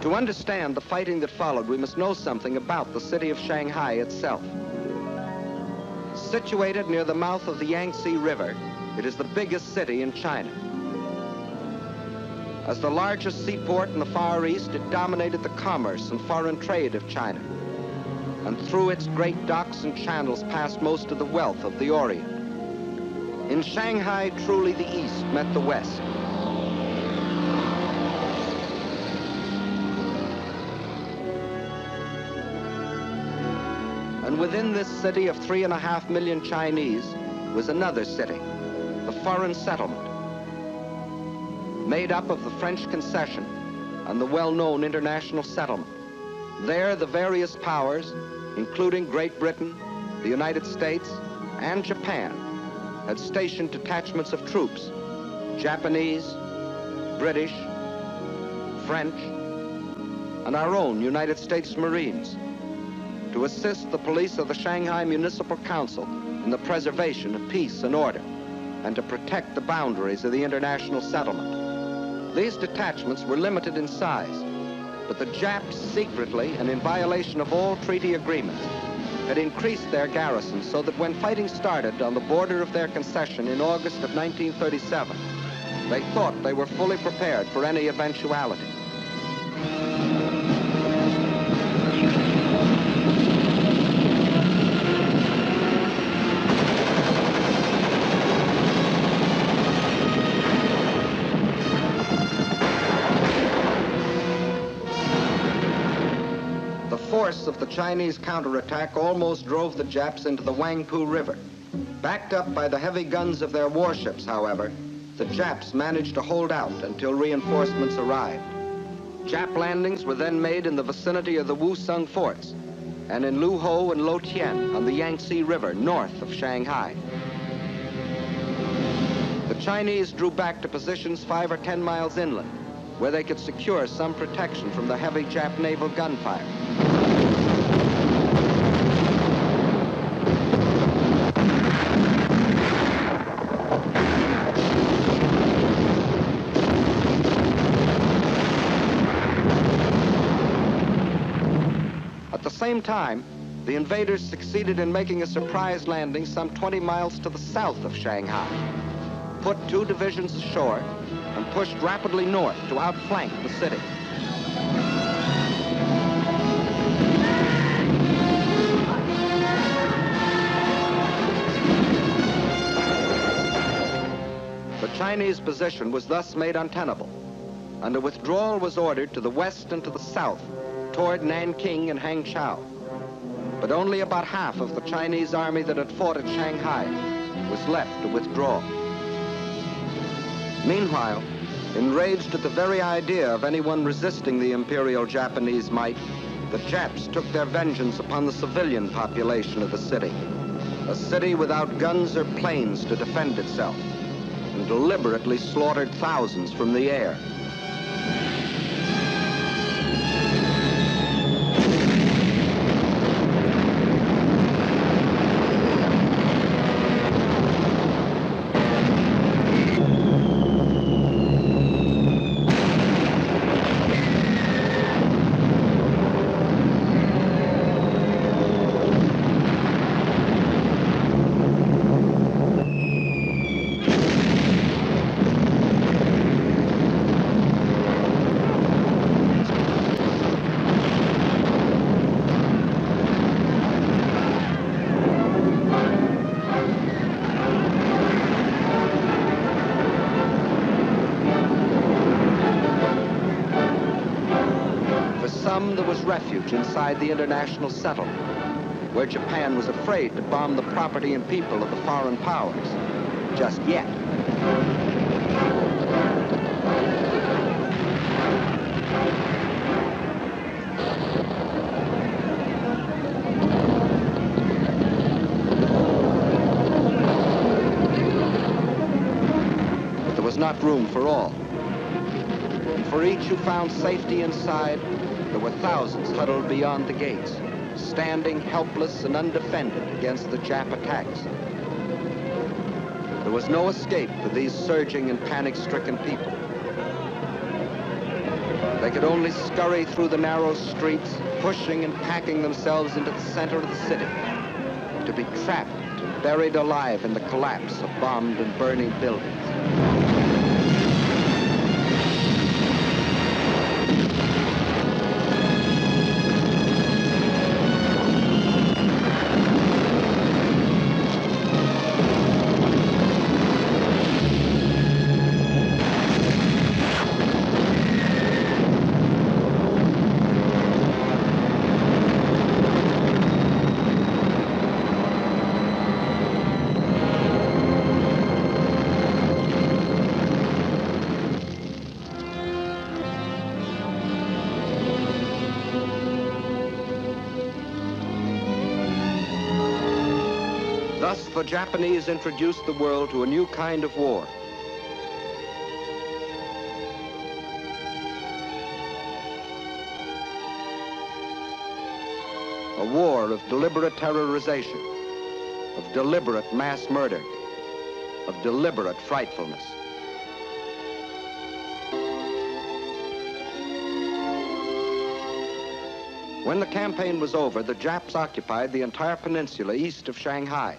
To understand the fighting that followed, we must know something about the city of Shanghai itself. Situated near the mouth of the Yangtze River, it is the biggest city in China. As the largest seaport in the Far East, it dominated the commerce and foreign trade of China. And through its great docks and channels passed most of the wealth of the Orient. In Shanghai, truly the East met the West. And within this city of 3.5 million Chinese was another city, the foreign settlement, made up of the French concession and the well-known international settlement. There, the various powers, including Great Britain, the United States, and Japan, had stationed detachments of troops, Japanese, British, French, and our own United States Marines, to assist the police of the Shanghai Municipal Council in the preservation of peace and order, and to protect the boundaries of the international settlement. These detachments were limited in size, but the Japs secretly, and in violation of all treaty agreements, had increased their garrison so that when fighting started on the border of their concession in August of 1937, they thought they were fully prepared for any eventuality. The force of the Chinese counterattack almost drove the Japs into the Yangtze River. Backed up by the heavy guns of their warships, however, the Japs managed to hold out until reinforcements arrived. Jap landings were then made in the vicinity of the Wusong forts and in Luho and Lotien on the Yangtze River north of Shanghai. The Chinese drew back to positions 5 or 10 miles inland, where they could secure some protection from the heavy Jap naval gunfire. At the same time, the invaders succeeded in making a surprise landing some 20 miles to the south of Shanghai, put 2 divisions ashore, and pushed rapidly north to outflank the city. The Chinese position was thus made untenable, and a withdrawal was ordered to the west and to the south, toward Nanking and Hangzhou. But only about half of the Chinese army that had fought at Shanghai was left to withdraw. Meanwhile, enraged at the very idea of anyone resisting the Imperial Japanese might, the Japs took their vengeance upon the civilian population of the city, a city without guns or planes to defend itself, and deliberately slaughtered thousands from the air. There was refuge inside the international settlement, where Japan was afraid to bomb the property and people of the foreign powers, just yet. But there was not room for all. And for each who found safety inside, there were thousands huddled beyond the gates, standing helpless and undefended against the Jap attacks. There was no escape for these surging and panic-stricken people. They could only scurry through the narrow streets, pushing and packing themselves into the center of the city, to be trapped and buried alive in the collapse of bombed and burning buildings. Thus, the Japanese introduced the world to a new kind of war. A war of deliberate terrorization, of deliberate mass murder, of deliberate frightfulness. When the campaign was over, the Japs occupied the entire peninsula east of Shanghai.